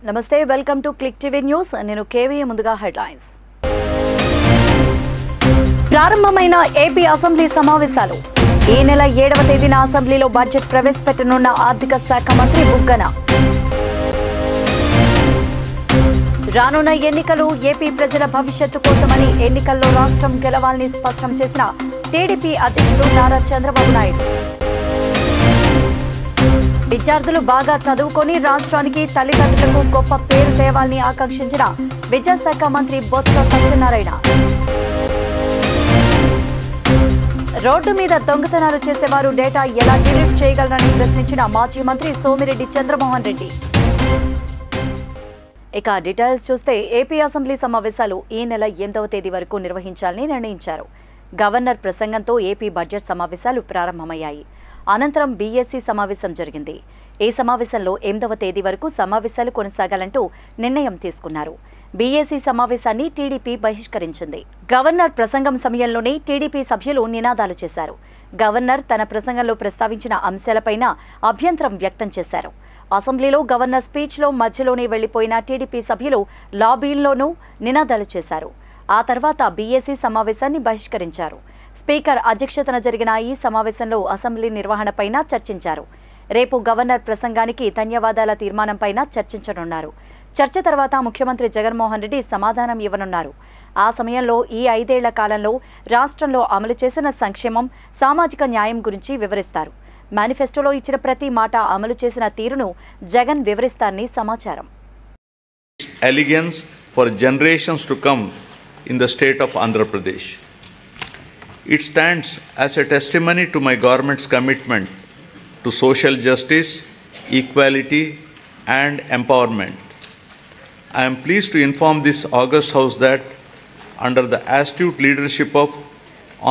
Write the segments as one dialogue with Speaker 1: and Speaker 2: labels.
Speaker 1: నమస్తే welcome to click TV news నేను KV ముందుగా హెడ్లైన్స్ ప్రారంభమైన ఏపీ అసెంబ్లీ సమావేశాలు ఈ నెల 7వ తేదీన అసెంబ్లీలో బడ్జెట్ ప్రవేశపెట్టనున్న ఆర్థిక శాఖ మంత్రి బుగ్గన రానున్న ఎన్నికలు ఏపీ ప్రజల భవిష్యత్తు కోసమని ఎన్నికల్లో రాష్ట్రం గెలవాలని స్పష్టం చేసిన టీడీపీ అధ్యక్షుడు నారా చంద్రబాబు నాయుడు విద్యార్థులు బాగా చదువుకొని రాష్ట్రానికి తల్లిదండ్రులకు గొప్ప పేరు తేవాలని ఆకాంక్షించిన విద్యాశాఖ మంత్రి బొత్స సత్యనారాయణ రోడ్డు మీద దొంగతనాలు చేసేవారు డేటా ఎలా డిలీట్ చేయగలరని ప్రశ్నించిన మాజీ మంత్రి సోమిరెడ్డి చంద్రమోహన్ రెడ్డి ఇక డీటెయిల్స్ చూస్తే ఏపీ అసెంబ్లీ సమావేశాలు ఈ నెల 8వ తేదీ వరకు నిర్వహించాలని నిర్ణయించారు. గవర్నర్ ప్రసంగంతో ఏపీ బడ్జెట్ సమావేశాలు ప్రారంభమయ్యాయి. అనంతరం బీఎస్సీ సమావేశం జరిగింది. ఈ సమావేశంలో 8వ తేదీ వరకు సమావేశాలు కొనసాగాలంటూ నిర్ణయం తీసుకున్నారు. బీఎస్సీ సమావేశాన్ని టీడీపీ బహిష్కరించింది. గవర్నర్ ప్రసంగం సమయంలోనే టీడీపీ సభ్యులు నినాదాలు చేశారు. గవర్నర్ తన ప్రసంగంలో ప్రస్తావించిన అంశాలపైన అభ్యంతరం వ్యక్తం చేశారు. అసెంబ్లీలో గవర్నర్ స్పీచ్లో మధ్యలోనే వెళ్లిపోయిన టీడీపీ సభ్యులు లాబీల్లోనూ నినాదాలు చేశారు. ఆ తర్వాత బీఎస్సీ సమావేశాన్ని బహిష్కరించారు. స్పీకర్ అధ్యక్షతన జరిగిన ఈ సమావేశంలో అసెంబ్లీ నిర్వహణపైన చర్చించారు. రేపు గవర్నర్ ప్రసంగానికి ధన్యవాదాల తీర్మానంపైన చర్చించనున్నారు. చర్చ తర్వాత ముఖ్యమంత్రి జగన్మోహన్ రెడ్డి సమాధానం ఇవ్వనున్నారు. ఆ సమయంలో ఈ 5 ఏళ్ల కాలంలో రాష్ట్రంలో అమలు చేసిన సంక్షేమం, సామాజిక న్యాయం గురించి వివరిస్తారు. మేనిఫెస్టోలో ఇచ్చిన ప్రతి మాట అమలు చేసిన తీరును జగన్ వివరిస్తారని సమాచారం.
Speaker 2: Elegance for generations to come in the state of Andhra Pradesh. It stands as a testimony to my government's commitment to social justice, equality and empowerment. I am pleased to inform this august house that under the astute leadership of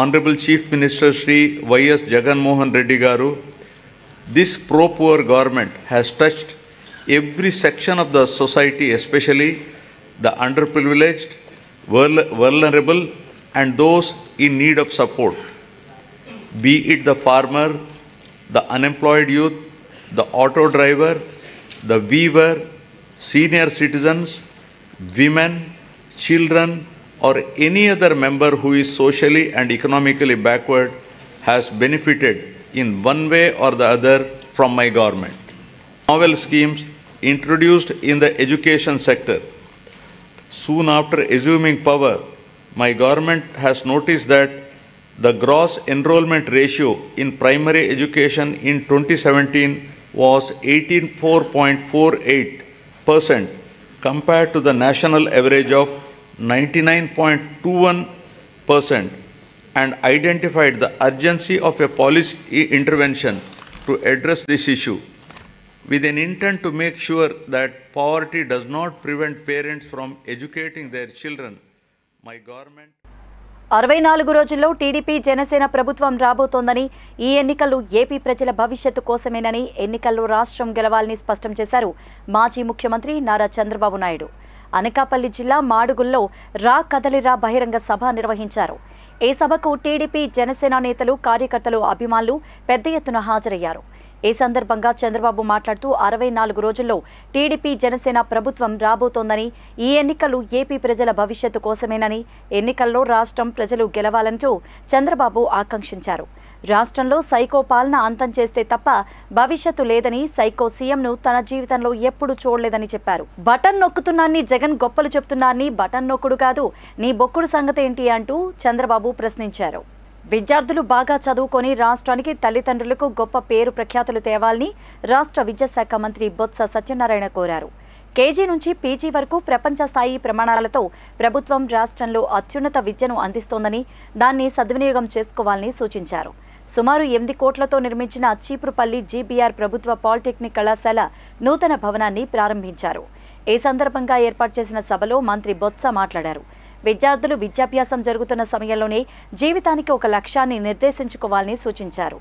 Speaker 2: Honorable Chief Minister Shri Y.S. Jagan Mohan Reddy Garu, this pro-poor government has touched every section of the society, especially the underprivileged, vulnerable and those in need of support, be it the farmer, the unemployed youth, the auto driver, the weaver, senior citizens, women, children, or any other member who is socially and economically backward has benefited in one way or the other from my government. Novel schemes introduced in the education sector. Soon after assuming power, my government has noticed that the gross enrollment ratio in primary education in 2017 was 84.48% compared to the national average of 99.21% and identified the urgency of a policy intervention to address this issue with an intent to make sure that poverty does not prevent parents from educating their children. My government
Speaker 1: 64 రోజుల్లో TDP Janasena ప్రభుత్వం రాబోతోందని, ఈ ఎన్నికలు AP ప్రజల భవిష్యత్తు కోసమేనని, ఎన్నికల్లో రాష్ట్రం గెలవాలని స్పష్టం చేశారు మాజీ ముఖ్యమంత్రి నారా చంద్రబాబు నాయుడు. అనకాపల్లి జిల్లా మాడుగుల్లో రా కదలిరా బహిరంగ సభ నిర్వహించారు. ఈ సభకు టీడీపీ జనసేన నేతలు, కార్యకర్తలు, అభిమానులు పెద్ద ఎత్తున హాజరయ్యారు. ఈ సందర్భంగా చంద్రబాబు మాట్లాడుతూ 64 రోజుల్లో టీడీపీ జనసేన ప్రభుత్వం రాబోతోందని, ఈ ఎన్నికలు ఏపీ ప్రజల భవిష్యత్తు కోసమేనని, ఎన్నికల్లో రాష్ట్రం ప్రజలు గెలవాలంటూ చంద్రబాబు ఆకాంక్షించారు. రాష్ట్రంలో సైకో పాలన అంతం చేస్తే తప్ప భవిష్యత్తు లేదని, సైకో సీఎంను తన జీవితంలో ఎప్పుడు చూడలేదని చెప్పారు. బటన్ నొక్కుతున్నాన్ని జగన్ గొప్పలు చెప్తున్నాన్ని, బటన్ నొక్కుడు కాదు నీ బొక్కుడు సంగతి ఏంటి అంటూ చంద్రబాబు ప్రశ్నించారు. విద్యార్థులు బాగా చదువుకొని రాష్ట్రానికి తల్లిదండ్రులకు గొప్ప పేరు ప్రఖ్యాతులు తేవాలని రాష్ట్ర విద్యాశాఖ మంత్రి బొత్స సత్యనారాయణ కోరారు. కేజీ నుంచి పీజీ వరకు ప్రపంచ స్థాయి ప్రమాణాలతో ప్రభుత్వం రాష్ట్రంలో అత్యున్నత విద్యను అందిస్తోందని, దాన్ని సద్వినియోగం చేసుకోవాలని సూచించారు. సుమారు 8 కోట్లతో నిర్మించిన చీపురుపల్లి జీబీఆర్ ప్రభుత్వ పాలిటెక్నిక్ కళాశాల నూతన భవనాన్ని ప్రారంభించారు. ఈ సందర్భంగా ఏర్పాటు చేసిన సభలో మంత్రి బొత్స మాట్లాడారు. విద్యార్థులు విద్యాభ్యాసం జరుగుతున్న సమయంలోనే జీవితానికి ఒక లక్ష్యాన్ని నిర్దేశించుకోవాలని సూచించారు.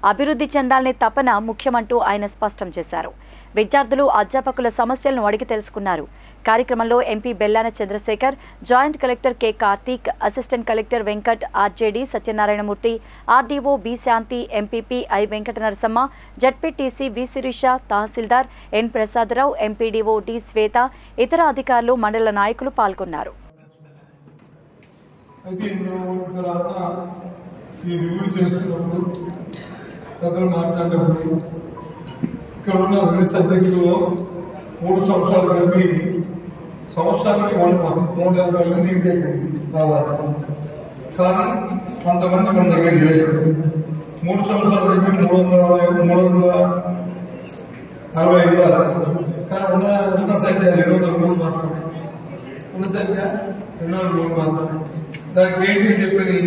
Speaker 1: అభివృద్ధి చెందాలనే తపన ముఖ్యమంటూ ఆయన స్పష్టం చేశారు. విద్యార్థులు అధ్యాపకుల సమస్యలను అడిగి తెలుసుకున్నారు. కార్యక్రమంలో MP Bellana Chandrasekhar, joint collector K Karthik, assistant collector Venkat, RJD Satyanarayanamurthy, RDO B Shanti, MPP I Venkata Narasamma, ZPTC V Sirisha, tahsildar N Prasadarao, MPDO D Swetha, ఇతర అధికారులు, మండల నాయకులు పాల్గొన్నారు.
Speaker 3: ఇక్కడ ఉన్న 2 సబ్జెక్టుల్లో 3 సంవత్సరాలు కలిపి సంవత్సరానికి 180 మంది ఇంటేక్ ఉంది రావాలి. కానీ అంతమంది మన దగ్గర లేదు. 3 సంవత్సరాలు కలిపి 360 ఉండాలి. కానీ ఉన్న సంఖ్య 203 మాత్రమే. ఉన్న సంఖ్య 203 మాత్రమే. దానికి ఏంటి చెప్పని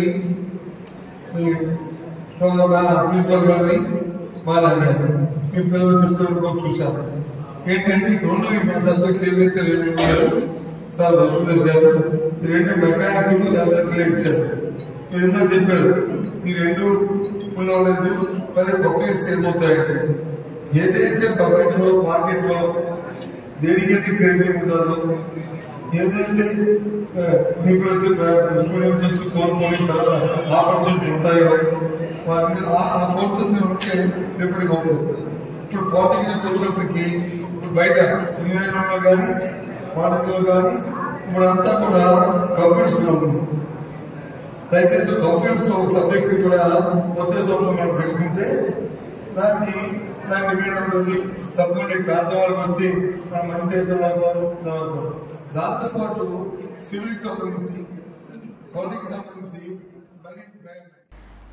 Speaker 3: ప్రిన్సిపల్ గారిని వాళ్ళు అడిగారు. మీ పిల్లలు చెప్తున్నప్పుడు చూశారు. ఏంటంటే ఈ 2 మన సబ్జెక్ట్స్ ఏవైతే 2 ఉన్నాయో సార్ సురేష్ గారు ఈ 2 మెకానికల్ ఎలక్ట్రికల్ ఇచ్చారు. మీరు ఎందుకు చెప్పారు ఈ 2 ఫుల్ అవ్వలేదు, మళ్ళీ కొత్త ఇస్తే ఏమవుతాయంటే ఏదైతే పబ్లిక్ లో మార్కెట్ లో దేనికైతే క్రేజింగ్ ఉంటుందో, ఏదైతే ఇప్పుడు వచ్చి స్టూడెంట్స్ వచ్చి కోరుకొని తర్వాత ఆపర్చునిటీ ఉంటాయో వాటిని ఆ కోర్సెస్ ఉంటే ఎప్పటికీ ఉంటుంది. ఇప్పుడు పాలిటెక్నిక్ వచ్చినప్పటికీ ఇప్పుడు బయట ఇంజనీరింగ్లో కానీ వాణిజ్యంలో కానీ ఇప్పుడు అంతా కూడా కంప్యూటర్స్ ఉంది. దయచేసి కంప్యూటర్స్ ఒక సబ్జెక్ట్ కూడా వచ్చే సంవత్సరం మనం తెలుసుకుంటే దానికి డిమాండ్ ఉంటుంది. తప్పకుండా ప్రాంతం వరకు వచ్చి మనం మంచి చదువుతాం. దాంతోపాటు సివిల్కి సంబంధించి పాలిటిక్స్ సంబంధించి మళ్ళీ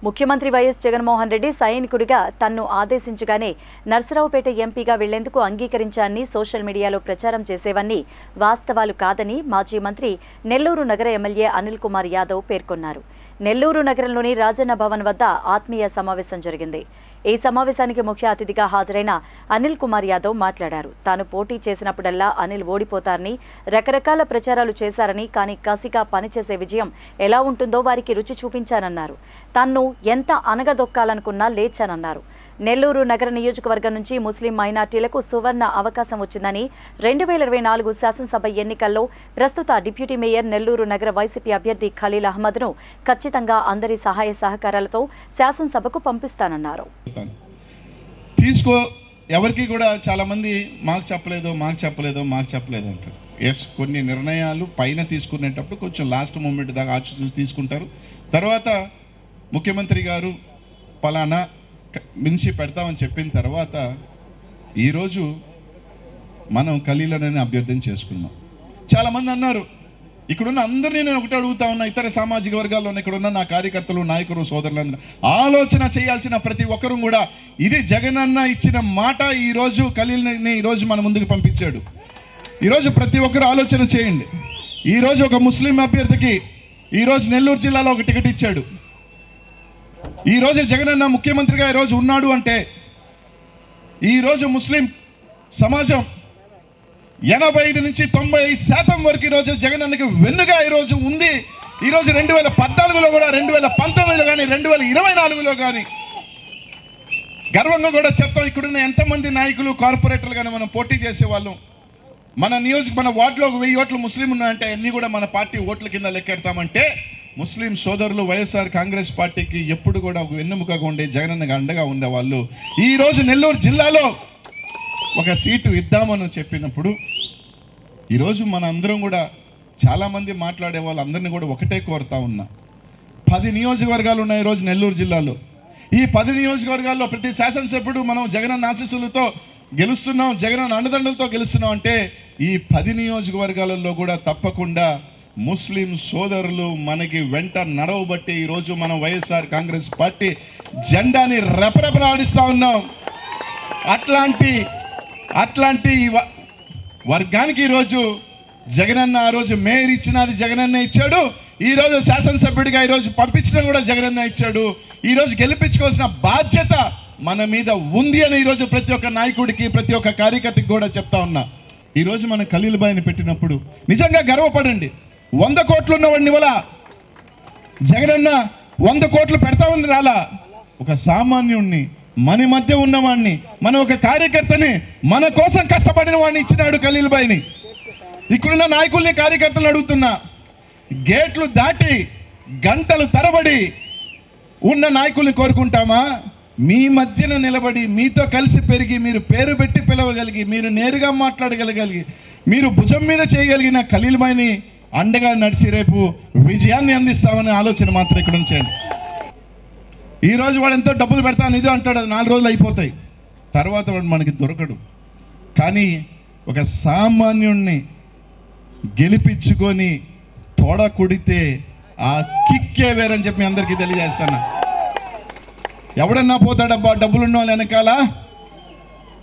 Speaker 1: ముఖ్యమంత్రి వైఎస్ జగన్మోహన్ రెడ్డి సైనికుడిగా తన్ను ఆదేశించగానే నర్సరావుపేట ఎంపీగా వెళ్లేందుకు అంగీకరించారని సోషల్ మీడియాలో ప్రచారం చేసేవన్నీ వాస్తవాలు కాదని మాజీ మంత్రి నెల్లూరు నగర ఎమ్మెల్యే అనిల్ కుమార్ యాదవ్ పేర్కొన్నారు. నెల్లూరు నగరంలోని రాజన్న భవన్ వద్ద ఆత్మీయ సమావేశం జరిగింది. ఈ సమావేశానికి ముఖ్య అతిథిగా హాజరైన అనిల్ కుమార్ యాదవ్ మాట్లాడారు. తాను పోటీ చేసినప్పుడల్లా అనిల్ ఓడిపోతారని, రకరకాల ప్రచారాలు చేశారని, కానీ కసిగా పనిచేసే విజయం ఎలా ఉంటుందో వారికి రుచి చూపించానన్నారు. తన్ను ఎంత అనగదొక్కాలనుకున్నా లేచానన్నారు. నెల్లూరు నగర నియోజకవర్గం నుంచి ముస్లిం మైనార్టీలకు సువర్ణ అవకాశం వచ్చిందని, 2024 శాసనసభ ఎన్నికల్లో ప్రస్తుత డిప్యూటీ మేయర్ నెల్లూరు నగర వైసీపీ అభ్యర్థి ఖలీల్ అహ్మద్ను ఖచ్చితంగా అందరి సహాయ సహకారాలతో శాసనసభకు పంపిస్తానన్నారు.
Speaker 4: ఎవరికి కూడా చాలా మంది మాకు చెప్పలేదు అంటారు. ఎస్, కొన్ని నిర్ణయాలు పైన తీసుకునేటప్పుడు కొంచెం లాస్ట్ మూమెంట్ దాకా ఆలోచించి తీసుకుంటారు. తర్వాత ముఖ్యమంత్రి గారు పలానా మించి పెడతామని చెప్పిన తర్వాత ఈరోజు మనం ఖలీల్ని అభ్యర్థన చేసుకున్నాం. చాలామంది అన్నారు, ఇక్కడున్న అందరినీ నేను ఒకటి అడుగుతా ఉన్నా, ఇతర సామాజిక వర్గాల్లో ఇక్కడున్న నా కార్యకర్తలు, నాయకులు, సోదరులందరూ ఆలోచన చేయాల్సిన ప్రతి ఒక్కరూ కూడా ఇది జగనన్న ఇచ్చిన మాట. ఈరోజు ఖలీల్ని ఈరోజు మన ముందుకు పంపించాడు. ఈరోజు ప్రతి ఒక్కరు ఆలోచన చేయండి. ఈరోజు ఒక ముస్లిం అభ్యర్థికి ఈరోజు నెల్లూరు జిల్లాలో ఒక టికెట్ ఇచ్చాడు. ఈరోజు జగనన్న ముఖ్యమంత్రిగా ఈరోజు ఉన్నాడు అంటే ఈరోజు ముస్లిం సమాజం 85 నుంచి 90% వరకు ఈరోజు జగనన్నకి వెన్నుగా ఈరోజు ఉంది. ఈరోజు 2014లో కూడా, 2019లో కానీ, 2024లో కానీ గర్వంగా కూడా చెప్తాం. ఇక్కడున్న ఎంతమంది నాయకులు, కార్పొరేటర్లు కానీ మనం పోటీ చేసేవాళ్ళం. మన వార్డులో 1000 ఓట్లు ముస్లిం ఉన్నాయంటే అన్నీ కూడా మన పార్టీ ఓట్ల కింద లెక్కెడతామంటే ముస్లిం సోదరులు వైఎస్ఆర్ కాంగ్రెస్ పార్టీకి ఎప్పుడు కూడా ఒక వెన్నెముకగా ఉండే, జగనన్నగా అండగా ఉండేవాళ్ళు. ఈరోజు నెల్లూరు జిల్లాలో ఒక సీటు ఇద్దామని చెప్పినప్పుడు ఈరోజు మన అందరం కూడా చాలామంది మాట్లాడే వాళ్ళందరినీ కూడా ఒకటే కోరుతా ఉన్నా. 10 నియోజకవర్గాలు ఉన్నాయి ఈరోజు నెల్లూరు జిల్లాలో. ఈ 10 నియోజకవర్గాల్లో ప్రతి శాసనసభ్యుడు మనం జగనన్న ఆశీస్సులతో గెలుస్తున్నాం, జగనన్న అండదండలతో గెలుస్తున్నాం అంటే ఈ 10 నియోజకవర్గాలలో కూడా తప్పకుండా ముస్లిం సోదరులు మనకి వెంట నడవబట్టి ఈరోజు మనం వైఎస్ఆర్ కాంగ్రెస్ పార్టీ జెండాని రెపరెపలాడిస్తూ ఉన్నాం. అట్లాంటి వర్గానికి ఈరోజు జగనన్న ఆ రోజు మేయర్ ఇచ్చినది జగనన్న ఇచ్చాడు. ఈరోజు శాసనసభ్యుడిగా ఈరోజు పంపించడం కూడా జగనన్న ఇచ్చాడు. ఈరోజు గెలిపించుకోవాల్సిన బాధ్యత మన మీద ఉంది అని ఈరోజు ప్రతి ఒక్క నాయకుడికి, ప్రతి ఒక్క కార్యకర్తకి కూడా చెప్తా ఉన్నా. ఈరోజు మనం ఖలీల్ భాయ్ని పెట్టినప్పుడు నిజంగా గర్వపడండి. 100 కోట్లు ఉన్నవాడిని వల్ల జగనన్న 100 కోట్లు పెడతామని రాలా. ఒక సామాన్యుణ్ణి మన మధ్య ఉన్నవాడిని, మన ఒక కార్యకర్తని, మన కోసం కష్టపడిన వాడిని ఇచ్చినాడు ఖలీల్ భాయ్ని. ఇక్కడున్న నాయకుల్ని, కార్యకర్తలను అడుగుతున్నా, గేట్లు దాటి గంటలు తరబడి ఉన్న నాయకుల్ని కోరుకుంటామా? మీ మధ్యన నిలబడి మీతో కలిసి పెరిగి మీరు పేరు పెట్టి పిలవగలిగి మీరు నేరుగా మాట్లాడగలగలిగి మీరు భుజం మీద చేయగలిగిన ఖలీల్ భాయ్ని అండగా నడిచి రేపు విజయాన్ని అందిస్తామనే ఆలోచన మాత్రం ఇక్కడ ఉంచండి. ఈరోజు వాడు ఎంతో డబ్బులు పెడతాను ఇదో అంటాడు, అది 4 రోజులు అయిపోతాయి, తర్వాత వాడు మనకి దొరకడు. కానీ ఒక సామాన్యుణ్ణి గెలిపించుకొని తోడ కొడితే ఆ కిక్కే వేరని చెప్పి మీ అందరికీ తెలియజేస్తాను. ఎవడన్నా పోతాడబ్బా డబ్బులున్న వాళ్ళు వెనకాల,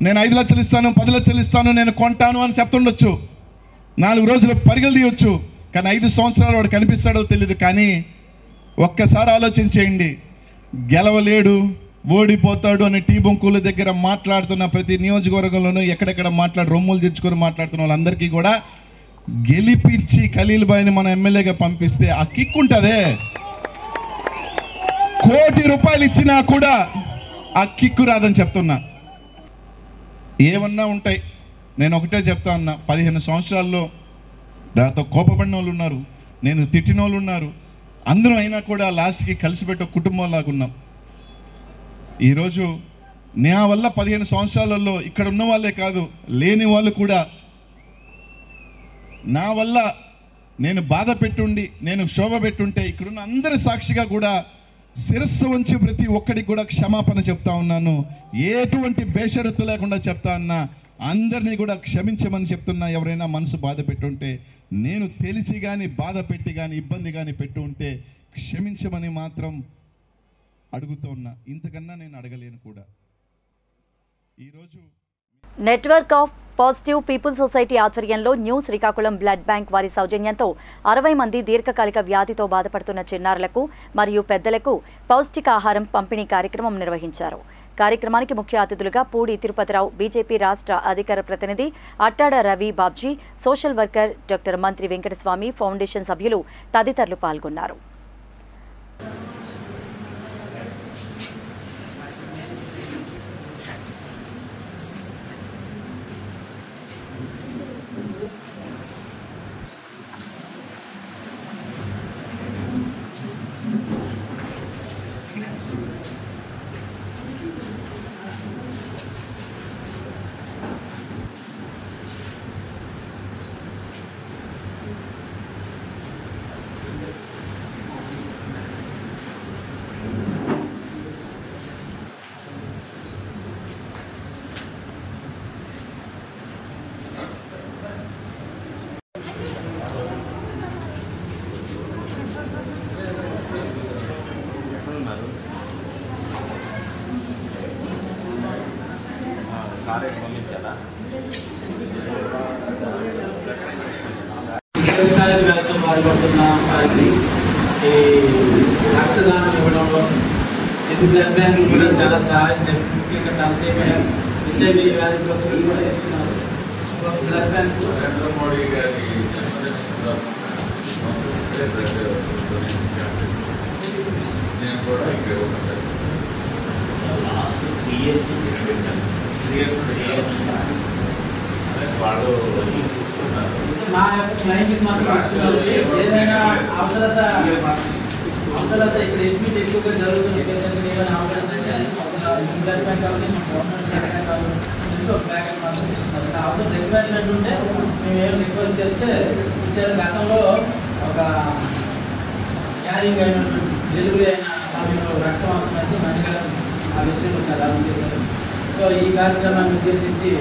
Speaker 4: నేను 5 లక్షలు ఇస్తాను, 10 లక్షలు ఇస్తాను, నేను కొంటాను అని చెప్తుండొచ్చు, 4 రోజులు పరుగులు తీయొచ్చు, కానీ 5 సంవత్సరాలు వాడు కనిపిస్తాడో తెలియదు. కానీ ఒక్కసారి ఆలోచించేయండి, గెలవలేడు, ఓడిపోతాడు అని టీ బొంకుల దగ్గర మాట్లాడుతున్న ప్రతి నియోజకవర్గంలోనూ ఎక్కడెక్కడ రొమ్ములు తెచ్చుకొని మాట్లాడుతున్న వాళ్ళందరికీ కూడా గెలిపించి ఖలీల్ భాయ్ని మన ఎమ్మెల్యేగా పంపిస్తే ఆ కిక్ ఉంటుందే. ₹1 కోటి ఇచ్చినా కూడా ఆ కిక్కు రాదని చెప్తున్నా. ఏమన్నా ఉంటాయి, నేను ఒకటే చెప్తా ఉన్నా, 15 సంవత్సరాల్లో నాతో కోపపడిన వాళ్ళు ఉన్నారు, నేను తిట్టిన వాళ్ళు ఉన్నారు, అందరం అయినా కూడా లాస్ట్కి కలిసిపెట్టే కుటుంబంలాగా ఉన్నాం. ఈరోజు నా వల్ల 15 సంవత్సరాలలో ఇక్కడ ఉన్న వాళ్ళే కాదు, లేని వాళ్ళు కూడా నా వల్ల నేను బాధ పెట్టుండి, నేను శోభ పెట్టుంటే ఇక్కడున్న అందరి సాక్షిగా కూడా శిరస్సు వంచి ప్రతి ఒక్కడికి కూడా క్షమాపణ చెప్తా ఉన్నాను. ఎటువంటి బేషరత్తు లేకుండా చెప్తా ఉన్నా, అందరినీ కూడా క్షమించమని చెప్తున్నా. ఎవరైనా మనసు బాధ పెట్టుంటే, నేను తెలిసి కానీ బాధ పెట్టి కానీ ఇబ్బంది కానీ పెట్టు ఉంటే క్షమించమని మాత్రం అడుగుతూ ఉన్నా. ఇంతకన్నా నేను అడగలేను కూడా. ఈరోజు
Speaker 1: network of positive people society ఆధ్వర్యంలో న్యూ శ్రీకాకుళం బ్లడ్ బ్యాంక్ వారి సౌజన్యంతో 60 మంది దీర్ఘకాలిక వ్యాధితో బాధపడుతున్న చిన్నారులకు మరియు పెద్దలకు పౌష్టికాహారం పంపిణీ కార్యక్రమం నిర్వహించారు. కార్యక్రమానికి ముఖ్య అతిథులుగా పూడి తిరుపతిరావు, బీజేపీ రాష్ట్ర అధికార ప్రతినిధి Attada Ravi Babji, social worker doctor మంత్రి వెంకటస్వామి, ఫౌండేషన్ సభ్యులు తదితరులు పాల్గొన్నారు.
Speaker 5: బాధపడుతున్న వారికి రక్తదానం ఇవ్వడంలో ఇది బ్లడ్ బ్యాంక్ కూడా చాలా సహాయం. ముఖ్యంగా తలసేమియా, హెచ్ఐవి వ్యాధిగ్రస్తులు కూడా ఇస్తున్నారు. బ్లడ్ బ్యాంక్
Speaker 6: నరేంద్ర మోడీ గారి నేను కూడా లాస్ట్ 3 years వాళ్ళు
Speaker 5: మా యొక్క క్లైంట్కి మాత్రం ఏదైనా అవసరత ఇక్కడ ఎడ్మిట్ ఎక్కువగా జరుగుతున్న పేషెంట్కి ఏదైనా అవసరం అయితే బ్లడ్ బ్యాంక్ కావాలి, గవర్నమెంట్ కావాలి, ఒక బ్యాగ్ మాత్రం ఇస్తున్నారు. అవసరం రిక్వైర్మెంట్ ఉంటే మేము ఏమైనా రిక్వెస్ట్ చేస్తే ఇచ్చారు. గతంలో ఒక క్యారింగ్ అయినటువంటి డెలివరీ అయిన సమయంలో రక్తం అవసరం అయితే మణిగా ఆ విషయంలో చాలా చేశారు. సో ఈ కార్యక్రమాన్ని ఉద్దేశించి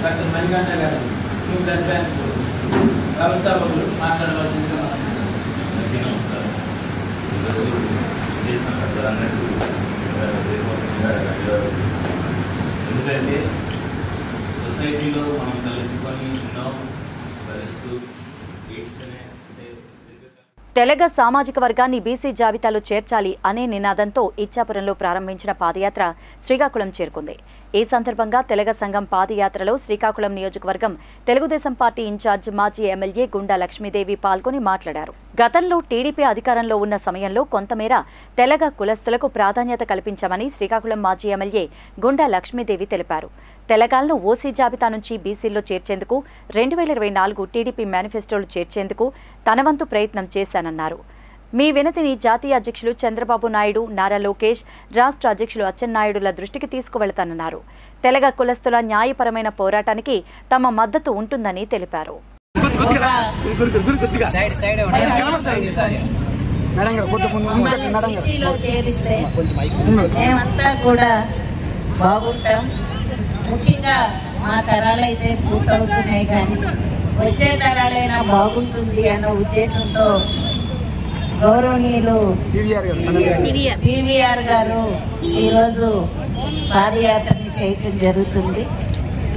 Speaker 5: డాక్టర్ మణికంఠ గారు న్యూ బ్లడ్ బ్యాంక్ వ్యవస్థాపకులు మాట్లాడవలసిందిగా
Speaker 6: నమస్కారం. ఎందుకంటే సొసైటీలో మనం కలుపుకొని ఉన్నాం భరిస్తూ
Speaker 1: తెలగ సామాజిక వర్గాన్ని బీసీ జాబితాలో చేర్చాలి అనే నినాదంతో ఇచ్చాపురంలో ప్రారంభించిన పాదయాత్ర శ్రీకాకుళం చేరుకుంది. ఈ సందర్భంగా తెలగ సంఘం పాదయాత్రలో శ్రీకాకుళం నియోజకవర్గం తెలుగుదేశం పార్టీ ఇన్ఛార్జ్ మాజీ ఎమ్మెల్యే గుండా లక్ష్మీదేవి పాల్గొని మాట్లాడారు. గతంలో టీడీపీ అధికారంలో ఉన్న సమయంలో కొంతమేర తెలగ కులస్తులకు ప్రాధాన్యత కల్పించామని శ్రీకాకుళం మాజీ ఎమ్మెల్యే గుండా లక్ష్మీదేవి తెలిపారు. తెలగాలను ఓసీ జాబితా నుంచి బీసీల్లో చేర్చేందుకు 2024 టీడీపీ మేనిఫెస్టోలు చేర్చేందుకు తన వంతు ప్రయత్నం చేశానన్నారు. మీ వినతిని జాతీయ అధ్యక్షులు చంద్రబాబు నాయుడు, నారా లోకేష్, రాష్ట్ర అధ్యక్షులు అచ్చెన్నాయుడుల దృష్టికి తీసుకువెళతానన్నారు. తెలగ కులస్తుల న్యాయపరమైన పోరాటానికి తమ మద్దతు ఉంటుందని తెలిపారు.
Speaker 7: ముఖ్యంగా మా తరాలైతే పూర్తవుతున్నాయి, కానీ వచ్చే తరాలైనా బాగుంటుంది అన్న ఉద్దేశంతో గౌరవనీయులు టీవీఆర్ గారు ఈరోజు పాదయాత్రని చేయటం జరుగుతుంది.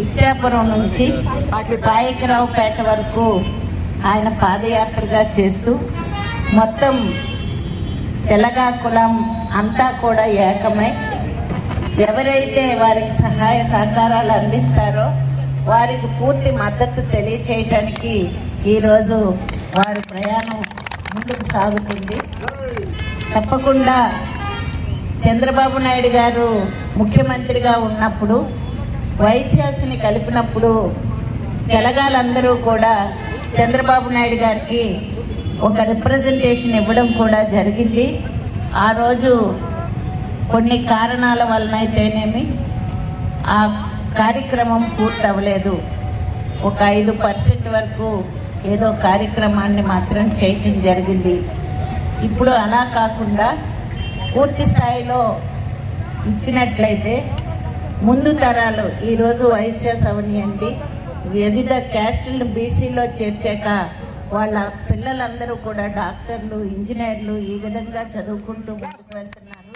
Speaker 7: ఇచ్చాపురం నుంచి పాయకరావుపేట వరకు ఆయన పాదయాత్రగా చేస్తూ మొత్తం తెలగా కులం అంతా కూడా ఏకమై ఎవరైతే వారికి సహాయ సహకారాలు అందిస్తారో వారికి పూర్తి మద్దతు తెలియచేయటానికి ఈరోజు వారి ప్రయాణం ముందుకు సాగుతుంది. తప్పకుండా చంద్రబాబు నాయుడు గారు ముఖ్యమంత్రిగా ఉన్నప్పుడు వైశ్యాస్ని కలిపినప్పుడు తెలగాలందరూ కూడా చంద్రబాబు నాయుడు గారికి ఒక రిప్రజెంటేషన్ ఇవ్వడం కూడా జరిగింది. ఆ రోజు కొన్ని కారణాల వలన అయితేనేమి ఆ కార్యక్రమం పూర్తవ్వలేదు. ఒక 5% వరకు ఏదో కార్యక్రమాన్ని మాత్రం చేయటం జరిగింది. ఇప్పుడు అలా కాకుండా పూర్తి స్థాయిలో ఇచ్చినట్లయితే ముందు తరాలు ఈరోజు వైశ్యాస్ అవనియండి వివిధ క్యాస్టులు బీసీలో చేర్చాక వాళ్ళ పిల్లలందరూ కూడా డాక్టర్లు, ఇంజనీర్లు ఈ విధంగా చదువుకుంటూ ముందుకు వెళ్తున్నారు.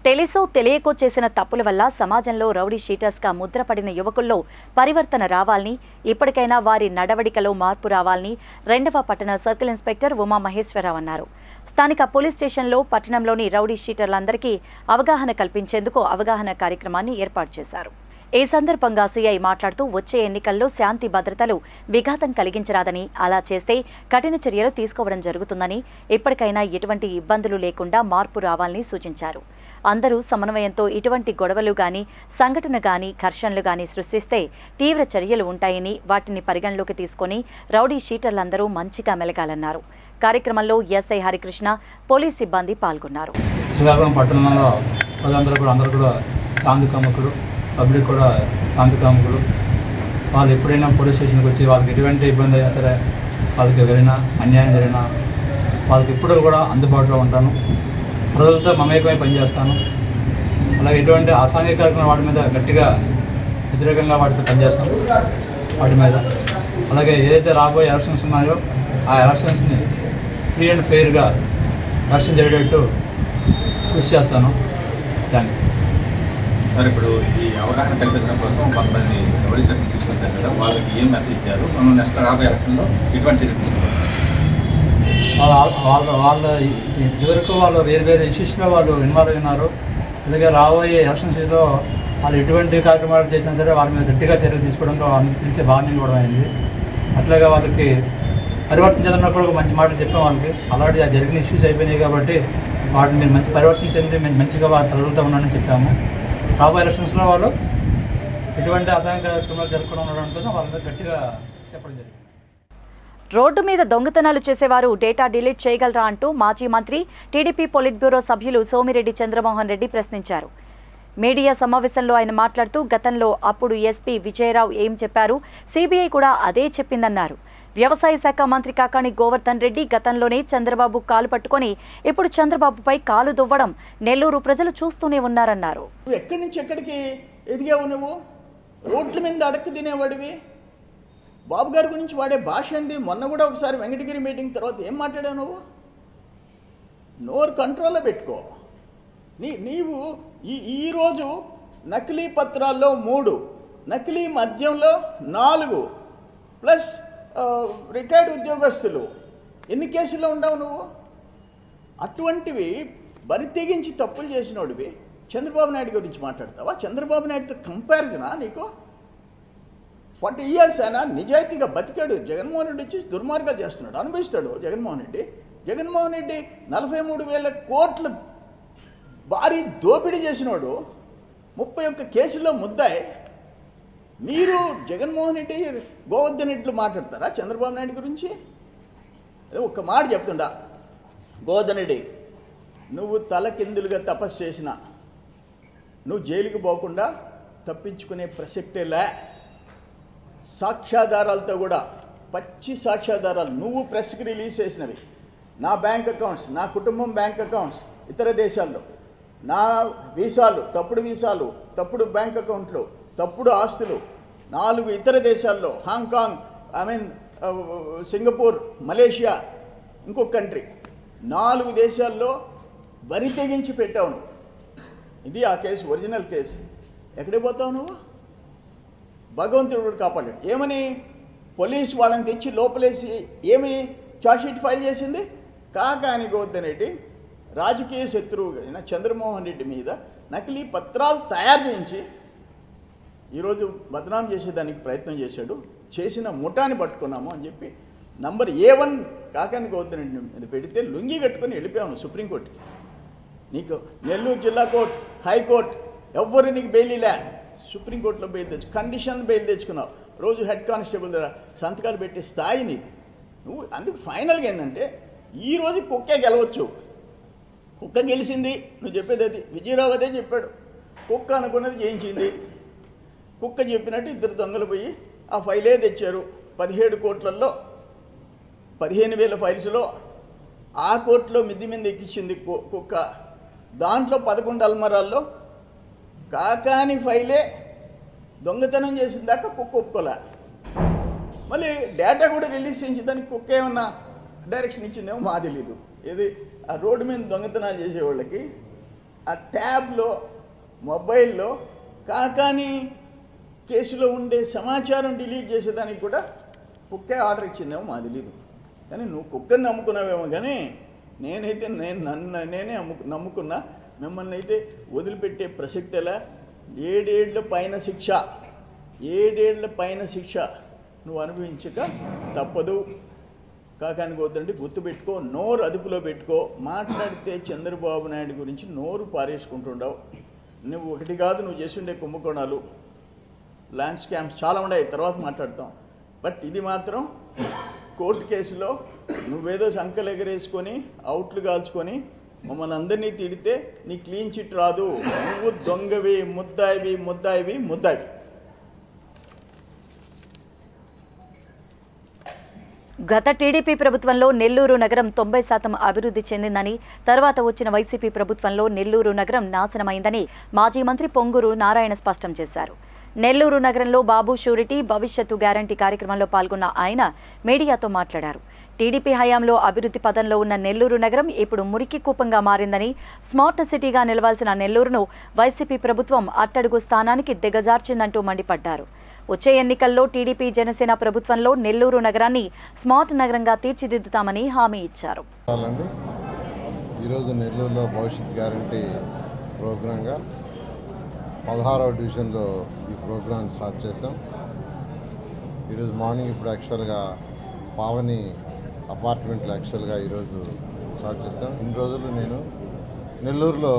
Speaker 1: తెలిసో తెలియకో చేసిన తప్పుల వల్ల సమాజంలో రౌడీ షీటర్స్గా ముద్రపడిన యువకుల్లో పరివర్తన రావాలని, ఇప్పటికైనా వారి నడవడికలో మార్పు రావాలని 2వ పట్టణ సర్కిల్ ఇన్స్పెక్టర్ ఉమా మహేశ్వరరావు అన్నారు. స్థానిక పోలీస్ స్టేషన్లో పట్టణంలోని రౌడీ షీటర్లందరికీ అవగాహన కల్పించేందుకు అవగాహన కార్యక్రమాన్ని ఏర్పాటు చేశారు. ఈ సందర్భంగా సీఐ మాట్లాడుతూ వచ్చే ఎన్నికల్లో శాంతి భద్రతలు విఘాతం కలిగించరాదని, అలా చేస్తే కఠిన చర్యలు తీసుకోవడం జరుగుతుందని, ఇప్పటికైనా ఎటువంటి ఇబ్బందులు లేకుండా మార్పు రావాలని సూచించారు. అందరూ సమన్వయంతో ఇటువంటి గొడవలు గాని, సంఘటన గాని, ఘర్షణలు గాని సృష్టిస్తే తీవ్ర చర్యలు ఉంటాయని, వాటిని పరిగణలోకి తీసుకుని రౌడీ షీటర్లందరూ మంచిగా మెలగాలన్నారు. కార్యక్రమంలో ఎస్ఐ హరికృష్ణ, పోలీస్ సిబ్బంది పాల్గొన్నారు.
Speaker 8: శ్రీకాకుళం పట్టణంలో అందరూ కూడా శాంతి కాముకులు, పబ్లిక్ కూడా శాంతి కాముకులు. వాళ్ళు ఎప్పుడైనా పోలీస్ స్టేషన్కి వచ్చి వాళ్ళకి ఎటువంటి ఇబ్బంది అయినా సరే, వాళ్ళకి ఎవరైనా అన్యాయం జరిగినా వాళ్ళకి ఇప్పుడు కూడా అందుబాటులో ఉంటాను. ప్రజలతో మమేకమై పనిచేస్తాను. అలాగే ఎటువంటి అసాంఘిక కార్యక్రమం వాటి మీద గట్టిగా వ్యతిరేకంగా వాటితో పనిచేస్తాను. వాటి మీద అలాగే ఏదైతే రాబోయే ఎలక్షన్స్ ఉన్నాయో ఆ ఎలక్షన్స్ని ఫ్రీ అండ్ ఫెయిర్గా ఎలక్షన్ జరిగేటట్టు కృషి చేస్తాను. Thank you
Speaker 9: sir. ఇప్పుడు ఈ అవగాహన కల్పించడం కోసం కొంతమంది రౌడీ షీటర్ని తీసుకొచ్చారు కదా, వాళ్ళకి ఏం మెసేజ్ ఇచ్చారు? మనం నెక్స్ట్ రాబోయే ఎలక్షన్లో ఎటువంటి చర్యలు తీసుకుంటారు?
Speaker 8: వాళ్ళ ఇదివరకు వాళ్ళు వేరు ఇష్యూస్లో వాళ్ళు ఇన్వాల్వ్ అయినారు. అలాగే రాబోయే ఎలక్షన్స్లో వాళ్ళు ఎటువంటి కార్యక్రమాలు చేసినా సరే వాళ్ళ మీద గట్టిగా చర్యలు తీసుకోవడంతో పిలిచే వార్నింగ్ కూడా అయింది. అట్లాగే వాళ్ళకి పరివర్తన చెందినప్పుడు కూడా మంచి మాటలు చెప్పాం వాళ్ళకి. అలాంటి జరిగిన ఇష్యూస్ అయిపోయినాయి కాబట్టి వాటిని మీరు మంచి పరివర్తన చెంది మంచిగా వాళ్ళు తగులుతూ ఉన్నానని చెప్పాము. రాబోయే ఎలక్షన్స్లో వాళ్ళు ఎటువంటి అసాంఘిక కార్యక్రమాలు జరగకుండా ఉండడంతో వాళ్ళ మీద గట్టిగా చెప్పడం జరిగింది.
Speaker 1: రోడ్డు మీద దొంగతనాలు చేసేవారు డేటా డిలీట్ చేయగలరా అంటూ మాజీ మంత్రి, టీడీపీ పొలిట్ బ్యూరో సభ్యులు సోమిరెడ్డి చంద్రమోహన్ రెడ్డి ప్రశ్నించారు. మీడియా సమావేశంలో ఆయన మాట్లాడుతూ గతంలో అప్పుడు ఎస్పీ విజయరావు ఏం చెప్పారు, సిబిఐ కూడా అదే చెప్పిందన్నారు. వ్యవసాయ శాఖ మంత్రి కాకాణి గోవర్ధన్ రెడ్డి గతంలోనే చంద్రబాబు కాలు పట్టుకొని ఇప్పుడు చంద్రబాబుపై కాలు దువ్వడం నెల్లూరు ప్రజలు చూస్తూనే ఉన్నారన్నారు.
Speaker 10: ఎక్కడి నుంచి ఎక్కడికి ఎదిగావు నువ్వు? రోడ్ల మీద అడక్కు తినేవాడివి. బాబు గారి గురించి వాడే భాష ఏంది? మొన్న కూడా ఒకసారి వెంకటగిరి మీటింగ్ తర్వాత ఏం మాట్లాడావు నువ్వు? నోరు కంట్రోల్లో పెట్టుకో. నీవు ఈరోజు నకిలీ పత్రాల్లో 3, నకిలీ మద్యంలో 4 ప్లస్ రిటైర్డ్ ఉద్యోగస్తులు. ఎన్ని కేసుల్లో ఉండవు నువ్వు? అటువంటివి బరి తెగించి తప్పులు చేసినోడివి చంద్రబాబు నాయుడు గురించి మాట్లాడతావా? చంద్రబాబు నాయుడుతో కంపారిజనా నీకు? 40 years అయినా నిజాయితీగా బతికాడు. జగన్మోహన్ రెడ్డి వచ్చి దుర్మార్గాలు చేస్తున్నాడు, అనుభవిస్తాడు జగన్మోహన్ రెడ్డి. జగన్మోహన్ రెడ్డి 43,000 కోట్ల భారీ దోపిడీ చేసినోడు, 31 కేసుల్లో ముద్దాయి. మీరు జగన్మోహన్ రెడ్డి గోవర్ధన్ రెడ్డిలు మాట్లాడతారా చంద్రబాబు నాయుడు గురించి? ఒక్క మాట చెప్తుండా, గోవర్ధన్ రెడ్డి నువ్వు తలకిందులుగా తపస్సు చేసిన నువ్వు జైలుకి పోకుండా తప్పించుకునే ప్రసక్తేలే. సాక్ష్యాధారాలతో కూడా, పచ్చి సాక్ష్యాధారాలు నువ్వు ప్రెస్కి రిలీజ్ చేసినవి, నా బ్యాంక్ అకౌంట్స్, నా కుటుంబం బ్యాంక్ అకౌంట్స్ ఇతర దేశాల్లో, నా వీసాలు, తప్పుడు వీసాలు, తప్పుడు బ్యాంక్ అకౌంట్లు, తప్పుడు ఆస్తులు 4 ఇతర దేశాల్లో, హాంకాంగ్, సింగపూర్, మలేషియా, ఇంకొక కంట్రీ, 4 దేశాల్లో బరి తెగించి పెట్టావు నువ్వు. ఇది ఆ కేసు, ఒరిజినల్ కేసు. ఎక్కడికి పోతావు నువ్వు? భగవంతుడు కాపాడాడు. ఏమని పోలీసు వాళ్ళని తెచ్చి లోపలేసి ఏమి ఛార్జ్షీట్ ఫైల్ చేసింది? కాకాని గోవర్ధన్ రెడ్డి రాజకీయ శత్రువు అయిన చంద్రమోహన్ రెడ్డి మీద నకిలీ పత్రాలు తయారు చేయించి ఈరోజు బదనాం చేసేదానికి ప్రయత్నం చేశాడు. చేసిన ముఠాని పట్టుకున్నాము అని చెప్పి నంబర్ A1 కాకాని గోవర్ధన్ రెడ్డి మీద పెడితే లుంగి కట్టుకొని వెళ్ళిపోయాను సుప్రీంకోర్టుకి. నీకు నెల్లూరు జిల్లా కోర్టు, హైకోర్టు ఎవ్వరు నీకు బెయిల్ లే. సుప్రీంకోర్టులో బెయిల్ కండిషన్ బెయిల్ తెచ్చుకున్నావు. రోజు హెడ్ కానిస్టేబుల్ దగ్గర సంతకాలు పెట్టే స్థాయి నీది. నువ్వు అందుకు ఫైనల్గా ఏంటంటే ఈరోజు కుక్కే గెలవచ్చు. కుక్క గెలిచింది, నువ్వు చెప్పేది అది. విజయరావు అదే చెప్పాడు, కుక్క అనుకున్నది చేయించింది. కుక్క చెప్పినట్టు 2 దొంగలు పోయి ఆ ఫైలే తెచ్చారు. 17 కోట్లలో 15,000 ఫైల్స్లో ఆ కోర్టులో మిద్ది మీద ఎక్కించింది కుక్క. దాంట్లో 11 అల్మరాల్లో కాకాని ఫైలే దొంగతనం చేసిన దాకా కుక్క ఒప్పుకోలే. మళ్ళీ డేటా కూడా రిలీజ్ చేయించి దానికి కుక్క ఏమన్నా డైరెక్షన్ ఇచ్చిందేమో మా తెలీదు. ఇది ఆ రోడ్డు మీద దొంగతనాలు చేసేవాళ్ళకి ఆ ట్యాబ్లో, మొబైల్లో కాకాని కేసులో ఉండే సమాచారం డిలీట్ చేసేదానికి కూడా కుక్కే ఆర్డర్ ఇచ్చిందేమో మా తెలీదు. కానీ నువ్వు కుక్కని నమ్ముకున్నావేమో, కానీ నేనైతే నేనే నమ్ముకున్నా. మిమ్మల్ని అయితే వదిలిపెట్టే ప్రసక్తిలా. 7 ఏళ్ల పైన శిక్ష, 7 ఏళ్ల పైన శిక్ష నువ్వు అనుభవించక తప్పదు. కాకాని గోవర్ధన్ రెడ్డి గుర్తుపెట్టుకో, నోరు అదుపులో పెట్టుకో. మాట్లాడితే చంద్రబాబు నాయుడు గురించి నోరు పారేసుకుంటుండవు. నువ్వు ఒకటి కాదు, నువ్వు చేస్తుండే కుంభకోణాలు, ల్యాండ్ స్కామ్స్ చాలా ఉన్నాయి, తర్వాత మాట్లాడతాం. బట్ ఇది మాత్రం కోర్టు కేసులో నువ్వేదో సంకలు ఎగరేసుకొని అవుట్లు కాల్చుకొని మమ్మల్ని అందరినీ తిడితే నీ క్లీన్ చిట్ రాదు. నువ్వు దొంగవి, ముద్దాయివి.
Speaker 1: గత టీడీపీ ప్రభుత్వంలో నెల్లూరు నగరం 90% అభివృద్ధి చెందిందని, తర్వాత వచ్చిన వైసీపీ ప్రభుత్వంలో నెల్లూరు నగరం నాశనమైందని మాజీ మంత్రి పొంగూరు నారాయణ స్పష్టం చేశారు. నెల్లూరు నగరంలో బాబు షూరిటీ భవిష్యత్తు గ్యారంటీ కార్యక్రమంలో పాల్గొన్న ఆయన మీడియాతో మాట్లాడారు. టీడీపీ హయాంలో అభివృద్ధి పదంలో ఉన్న నెల్లూరు నగరం ఇప్పుడు మురికి కూపంగా మారిందని, స్మార్ట్ సిటీగా నిలవాల్సిన నెల్లూరును వైసీపీ ప్రభుత్వం అట్టడుగు స్థానానికి దిగజార్చిందంటూ మండిపడ్డారు. వచ్చే ఎన్నికల్లో టీడీపీ జనసేన ప్రభుత్వంలో నెల్లూరు నగరాన్ని స్మార్ట్ నగరంగా తీర్చిదిద్దుతామని హామీ ఇచ్చారు.
Speaker 11: ఈరోజు నెల్లూరులో భవిష్యత్ గ్యారంటీ ప్రోగ్రాంగా 16వ డివిజన్లో ఈ ప్రోగ్రాం స్టార్ట్ చేసాం. ఈరోజు మార్నింగ్ ఇప్పుడు యాక్చువల్గా పావని అపార్ట్మెంట్లో యాక్చువల్గా ఈరోజు స్టార్ట్ చేసాం. ఇన్ని రోజులు నేను నెల్లూరులో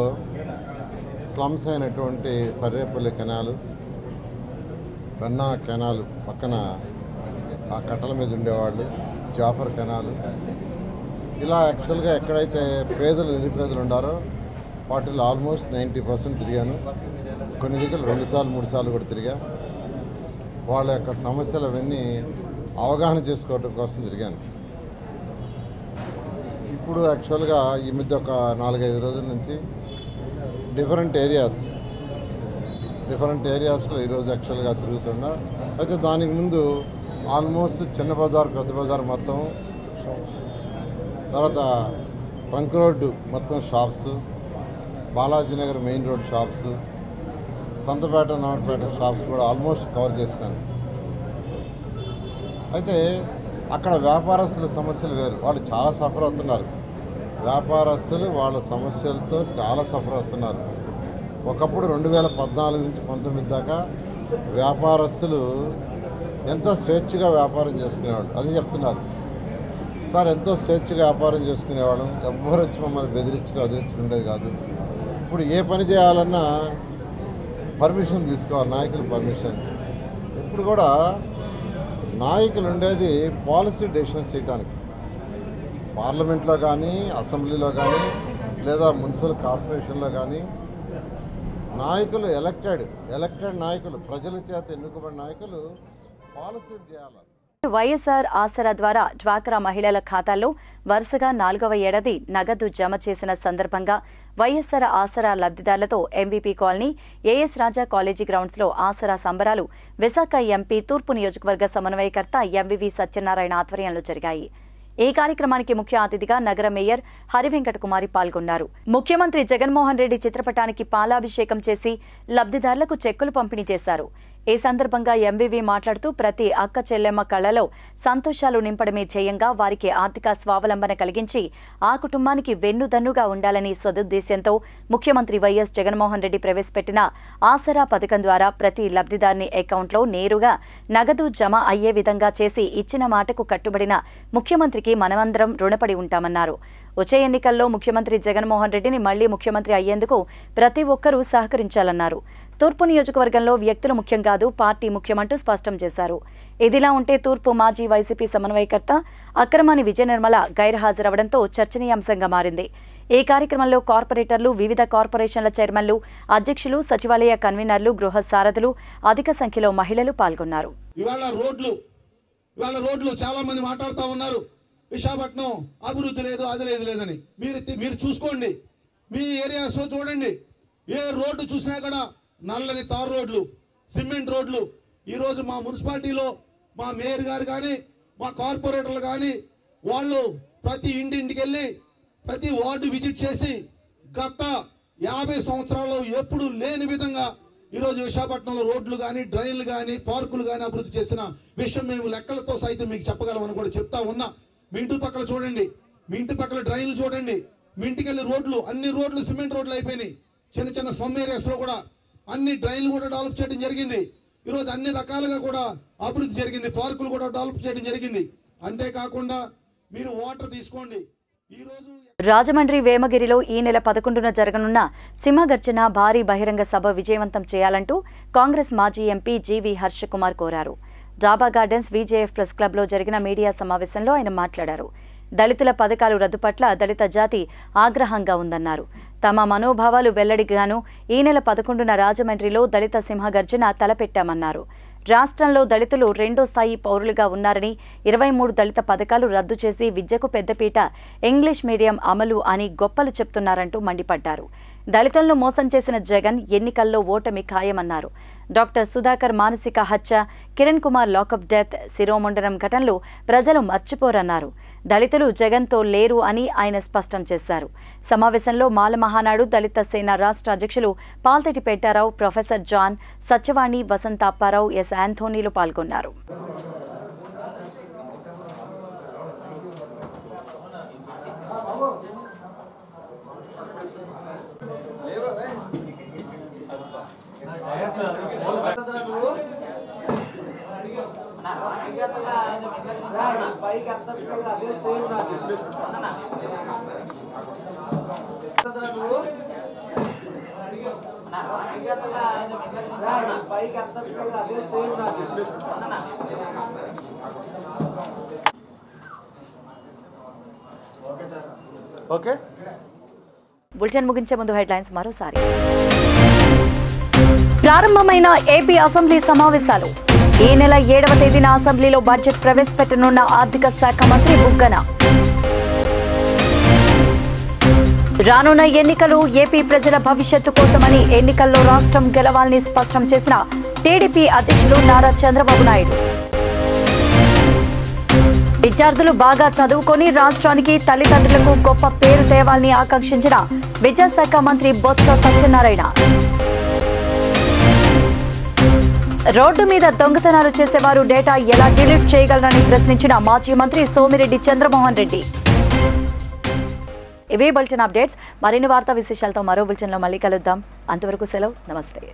Speaker 11: స్లమ్స్ అయినటువంటి సర్వేపల్లి కెనాలు, బన్నా కెనాలు పక్కన ఆ కట్టల మీద ఉండేవాళ్ళు, జాఫర్ కెనాలు, ఇలా యాక్చువల్గా ఎక్కడైతే పేదలు నిరుపేదలు ఉండారో వాటిలో ఆల్మోస్ట్ 90% తిరిగాను. కొన్ని దగ్గర 2 సార్లు 3 సార్లు కూడా తిరిగా. వాళ్ళ యొక్క సమస్యలు అవన్నీ అవగాహన చేసుకోవడం కోసం తిరిగాను. ఇప్పుడు యాక్చువల్గా ఈ మధ్య ఒక 4-5 రోజుల నుంచి డిఫరెంట్ ఏరియాస్లో ఈరోజు యాక్చువల్గా తిరుగుతున్నా. అయితే దానికి ముందు ఆల్మోస్ట్ చిన్న బజార్, పెద్ద బజార్ మొత్తం, తర్వాత ట్రంక్ రోడ్డు మొత్తం shops, Balajinagar main road shops, Santhapeta, Nagapeta shops కూడా ఆల్మోస్ట్ కవర్ చేస్తాను. అయితే అక్కడ వ్యాపారస్తుల సమస్యలు వేరు, వాళ్ళు చాలా సఫర్ అవుతున్నారు. వ్యాపారస్తులు వాళ్ళ సమస్యలతో చాలా సఫర్ అవుతున్నారు. ఒకప్పుడు 2014 నుంచి 19 దాకా వ్యాపారస్తులు ఎంతో స్వేచ్ఛగా వ్యాపారం చేసుకునేవాళ్ళు. అది చెప్తున్నారు సార్, ఎంతో స్వేచ్ఛగా వ్యాపారం చేసుకునేవాళ్ళం, ఎవ్వరు వచ్చి మమ్మల్ని బెదిరించి అదిరించి ఉండేది కాదు. ఇప్పుడు ఏ పని చేయాలన్నా పర్మిషన్ తీసుకోవాలి, నాయకుల పర్మిషన్. ఇప్పుడు కూడా నాయకులు ఉండేది పాలసీ డెసిషన్స్ చేయడానికి, పార్లమెంట్లో కానీ అసెంబ్లీలో కానీ లేదా మున్సిపల్ కార్పొరేషన్లో కానీ నాయకులు ఎలక్టెడ్ నాయకులు, ప్రజల చేత ఎన్నుకోబడిన నాయకులు పాలసీలు చేయాలి.
Speaker 1: వైఎస్ఆర్ ఆసరా ద్వారా డ్వాక్రా మహిళల ఖాతాల్లో వరుసగా 4వ ఏడాది నగదు జమ చేసిన సందర్భంగా వైఎస్ఆర్ ఆసరా లబ్ధిదారులతో ఎంవీపీ కాలనీ ఏఎస్ రాజా కాలేజీ గ్రౌండ్స్లో ఆసరా సంబరాలు విశాఖ ఎంపీ తూర్పు నియోజకవర్గ సమన్వయకర్త ఎంవివి సత్యనారాయణ ఆధ్వర్యంలో జరిగాయి. ఈ కార్యక్రమానికి ముఖ్య అతిథిగా నగర మేయర్ హరివెంకట కుమారి పాల్గొన్నారు. ముఖ్యమంత్రి జగన్మోహన్ రెడ్డి చిత్రపటానికి పాలాభిషేకం చేసి లబ్ధిదారులకు చెక్కులు పంపిణీ చేశారు. ఈ సందర్భంగా ఎంవివి మాట్లాడుతూ ప్రతి అక్క చెల్లెమ్మ కళ్లలో సంతోషాలు నింపడమే ధ్యేయంగా వారికి ఆర్థిక స్వావలంబన కలిగించి ఆ కుటుంబానికి వెన్నుదన్నుగా ఉండాలని సదుద్దేశ్యంతో ముఖ్యమంత్రి వైఎస్ జగన్మోహన్ రెడ్డి ప్రవేశపెట్టిన ఆసరా పథకం ద్వారా ప్రతి లబ్ధిదారుని అకౌంట్లో నేరుగా నగదు జమ అయ్యే విధంగా చేసి ఇచ్చిన మాటకు కట్టుబడిన ముఖ్యమంత్రికి మనమందరం రుణపడి ఉంటామన్నారు. వచ్చే ఎన్నికల్లో ముఖ్యమంత్రి జగన్మోహన్ రెడ్డిని మళ్లీ ముఖ్యమంత్రి అయ్యేందుకు ప్రతి ఒక్కరూ సహకరించాలన్నారు. తూర్పు నియోజకవర్గంలో వ్యక్తులు ముఖ్యం కాదు, పార్టీ ముఖ్యమంటూ స్పష్టం చేశారు. ఇదిలా ఉంటే తూర్పు మాజీ వైసీపీ సమన్వయకర్త అక్రమాని విజయ నిర్మల గైర్హాజరవడంతో చర్చనీయాంశంగా మారింది. ఈ కార్యక్రమంలో కార్పొరేటర్లు, వివిధ కార్పొరేషన్ల చైర్మన్లు, అధ్యక్షులు, సచివాలయ కన్వీనర్లు, గృహ సారథులు, అధిక సంఖ్యలో మహిళలు పాల్గొన్నారు.
Speaker 12: ఇవాళ రోడ్లు చాలా మంది మాట్లాడుతూ ఉన్నారు, విశాఖపట్నం అభివృద్ధి లేదు, అది లేదని. మీరు చూసుకోండి, మీ ఏరియాస్లో చూడండి, ఏ రోడ్డు చూసినా కూడా నల్లని తారు రోడ్లు, సిమెంట్ రోడ్లు. ఈరోజు మా మున్సిపాలిటీలో మా మేయర్ గారు కానీ మా కార్పొరేటర్లు కానీ వాళ్ళు ప్రతి ఇంటింటికి వెళ్ళి ప్రతి వార్డు విజిట్ చేసి గత 50 సంవత్సరాల్లో ఎప్పుడు లేని విధంగా ఈరోజు విశాఖపట్నంలో రోడ్లు కానీ, డ్రైన్లు కానీ, పార్కులు కానీ అభివృద్ధి చేసిన విషయం మేము లెక్కలతో సైతం మీకు చెప్పగలమని కూడా చెప్తా ఉన్నా. మీ ఇంటి పక్కల చూడండి, మీ ఇంటి పక్కల డ్రైన్లు చూడండి, మీ ఇంటికి వెళ్ళి రోడ్లు, అన్ని రోడ్లు సిమెంట్ రోడ్లు అయిపోయినాయి. చిన్న చిన్న స్లమ్ ఏరియాస్లో కూడా అన్ని డ్రైన్లు కూడా డెవలప్ చేయడం జరిగింది. ఈరోజు అన్ని రకాలుగా కూడా అభివృద్ధి జరిగింది, పార్కులు కూడా డెవలప్ చేయడం జరిగింది. అంతేకాకుండా మీరు వాటర్ తీసుకోండి.
Speaker 1: రాజమండ్రి వేమగిరిలో ఈ నెల 11న జరగనున్న సింహగర్జన భారీ బహిరంగ సభ విజయవంతం చేయాలంటూ కాంగ్రెస్ మాజీ ఎంపీ జీవి హర్ష కుమార్ కోరారు. జాబా గార్డెన్స్ విజేఎఫ్ ప్రెస్ క్లబ్లో జరిగిన మీడియా సమావేశంలో ఆయన మాట్లాడారు. దళితుల పథకాలు రద్దు పట్ల దళిత జాతి ఆగ్రహంగా ఉందన్నారు. తమ మనోభావాలు వెల్లడిగాను ఈ నెల 11న రాజమండ్రిలో దళిత సింహగర్జన తలపెట్టామన్నారు. రాష్ట్రంలో దళితులు 2వ స్థాయి పౌరులుగా ఉన్నారని, 23 దళిత పథకాలు రద్దు చేసి విద్యకు పెద్దపీట, ఇంగ్లీష్ మీడియం అమలు అని గొప్పలు చెప్తున్నారంటూ మండిపడ్డారు. దళితులను మోసం చేసిన జగన్ ఎన్నికల్లో ఓటమి ఖాయమన్నారు. డాక్టర్ సుధాకర్ మానసిక హత్య, కిరణ్ కుమార్ లాకప్ డెత్, శిరోముండనం ఘటనలు ప్రజలు మర్చిపోరన్నారు. దళితులు జగన్తో లేరు అని ఆయన స్పష్టం చేశారు. సమావేశంలో మాల మహానాడు దళిత సేన రాష్ట్ర అధ్యక్షులు పాల్తెటి పెట్టారావు, ప్రొఫెసర్ జాన్, సత్యవాణి, వసంత అప్పారావు, ఎస్ ఆంథోనీలు పాల్గొన్నారు.
Speaker 13: ఓకే,
Speaker 1: బులెటిన్ ముగించే ముందు హెడ్లైన్స్ మరోసారి. ప్రారంభమైన ఏపీ అసెంబ్లీ సమావేశాలు. ఈ నెల 7వ తేదీన అసెంబ్లీలో బడ్జెట్ ప్రవేశపెట్టనున్న ఆర్థిక శాఖ మంత్రి బుగ్గన. రానున్న ఎన్నికలు ఏపీ ప్రజల భవిష్యత్తు కోసమని ఎన్నికల్లో రాష్ట్రం గెలవాలని స్పష్టం చేసిన టీడీపీ అధ్యక్షులు నారా చంద్రబాబు నాయుడు. విద్యార్థులు బాగా చదువుకొని రాష్ట్రానికి, తల్లిదండ్రులకు గొప్ప పేరు తేవాలని ఆకాంక్షించిన విద్యాశాఖ మంత్రి బొత్స సత్యనారాయణ. రోడ్డు మీద దొంగతనాలు చేసేవారు డేటా ఎలా డిలీట్ చేయగలరని ప్రశ్నించిన మాజీ మంత్రి సోమిరెడ్డి చంద్రమోహన్ రెడ్డి. ఇవే బులెటిన్ అప్డేట్స్. మరిన్ని వార్తా విశేషాలతో మరో బులెటిన్లో మళ్ళీ కలుద్దాం. అంతవరకు సెలవు. నమస్తే.